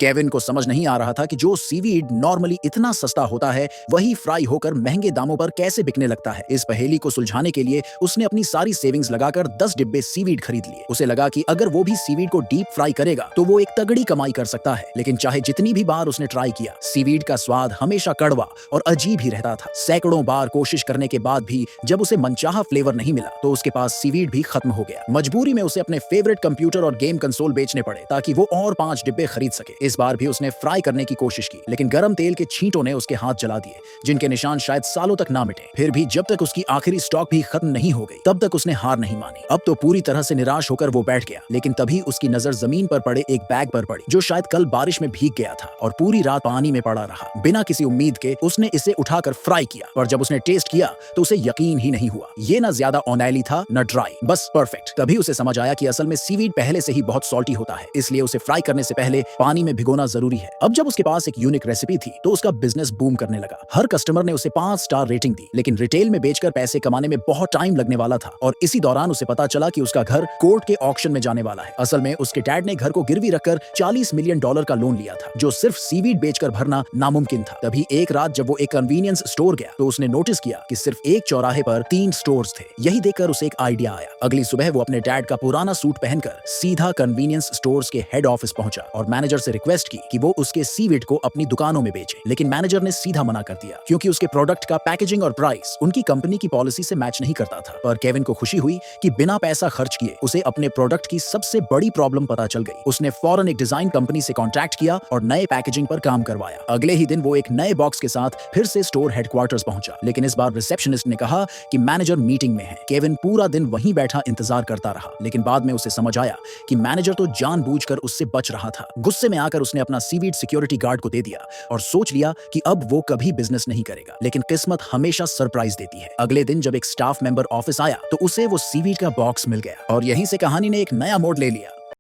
Kevin को समझ नहीं आ रहा था कि जो सीवीड नॉर्मली इतना सस्ता होता है वही फ्राई होकर महंगे दामों पर कैसे बिकने लगता है। इस पहेली को सुलझाने के लिए उसने अपनी सारी सेविंग्स लगाकर 10 डिब्बे सीवीड खरीद लिए। उसे लगा कि अगर वो भी सीवीड को डीप फ्राई करेगा तो वो एक तगड़ी कमाई कर सकता है। लेकिन चाहे जितनी भी बार उसने ट्राई किया, सीवीड का स्वाद हमेशा कड़वा और अजीब ही रहता था। सैकड़ों बार कोशिश करने के बाद भी जब उसे मनचाहा फ्लेवर नहीं मिला तो उसके पास सीवीड भी खत्म हो गया। मजबूरी में उसे अपने फेवरेट कंप्यूटर और गेम कंसोल बेचने पड़े ताकि वो और 5 डिब्बे खरीद सके। इस बार भी उसने फ्राई करने की कोशिश की, लेकिन गर्म तेल के छींटों ने उसके हाथ जला दिए, जिनके निशान शायद सालों तक ना मिटे। फिर भी जब तक उसकी आखिरी स्टॉक भी खत्म नहीं हो गई तब तक उसने हार नहीं मानी। अब तो पूरी तरह से निराश होकर वो बैठ गया, लेकिन तभी उसकी नजर जमीन पर पड़े एक बैग पर पड़ी जो शायद कल बारिश में भीग गया था और पूरी रात पानी में पड़ा रहा। बिना किसी उम्मीद के उसने इसे उठाकर फ्राई किया और जब उसने टेस्ट किया तो उसे यकीन ही नहीं हुआ। ये ना ज्यादा ऑयली था न ड्राई, बस परफेक्ट। तभी उसे समझ आया कि असल में सीवीड पहले से ही बहुत सॉल्टी होता है, इसलिए उसे फ्राई करने से पहले पानी में भिगोना जरूरी है। अब जब उसके पास एक यूनिक रेसिपी थी तो उसका बिजनेस बूम करने लगा। हर कस्टमर ने उसे 5 स्टार रेटिंग दी, लेकिन रिटेल में बेचकर पैसे कमाने में बहुत टाइम लगने वाला था। और इसी दौरान उसे पता चला कि उसका घर कोर्ट के ऑक्शन में जाने वाला है। असल में उसके डैड ने घर को गिरवी रखकर $40 मिलियन का लोन लिया था, जो सिर्फ सीवीड बेचकर भरना नामुमकिन था। तभी एक रात जब वो एक कन्वीनियंस स्टोर गया तो उसने नोटिस किया कि सिर्फ एक चौराहे पर 3 स्टोर्स थे। यही देखकर उसे एक आइडिया आया। अगली सुबह वो अपने डैड का पुराना सूट पहनकर सीधा कन्वीनियंस स्टोर्स के हेड ऑफिस पहुंचा और मैनेजर से रिक्वेस्ट की कि वो उसके सीवीड को अपनी दुकानों में बेचे। लेकिन मैनेजर ने सीधा मना कर दिया, क्योंकि उसके प्रोडक्ट का पैकेजिंग और प्राइस उनकी कंपनी की पॉलिसी से मैच नहीं करता था। पर केविन को खुशी हुई कि बिना पैसा खर्च किए उसे अपने प्रोडक्ट की सबसे बड़ी प्रॉब्लम पता चल गई। उसने फौरन एक डिजाइन कंपनी से कॉन्ट्रैक्ट किया और नए पैकेजिंग पर काम करवाया। अगले ही दिन वो एक नए बॉक्स के साथ फिर से स्टोर हेडक्वार्टर्स पहुंचा, लेकिन इस बार रिसेप्शनिस्ट ने कहा कि मैनेजर मीटिंग में है। केविन पूरा दिन वहीं बैठा इंतजार करता रहा, लेकिन बाद में उसे समझ आया कि मैनेजर तो जानबूझकर उससे बच रहा था। गुस्से में आकर उसने अपना सीवीड सिक्योरिटी गार्ड को दे दिया और सोच लिया कि अब वो कभी बिजनेस नहीं करेगा। लेकिन किस्मत हमेशा सरप्राइज देती है। अगले दिन जब एक स्टाफ मेंबर ऑफिस आया तो उसे वो सीवीड का बॉक्स मिल गया और यहीं से कहानी ने एक नया मोड़ ले लिया।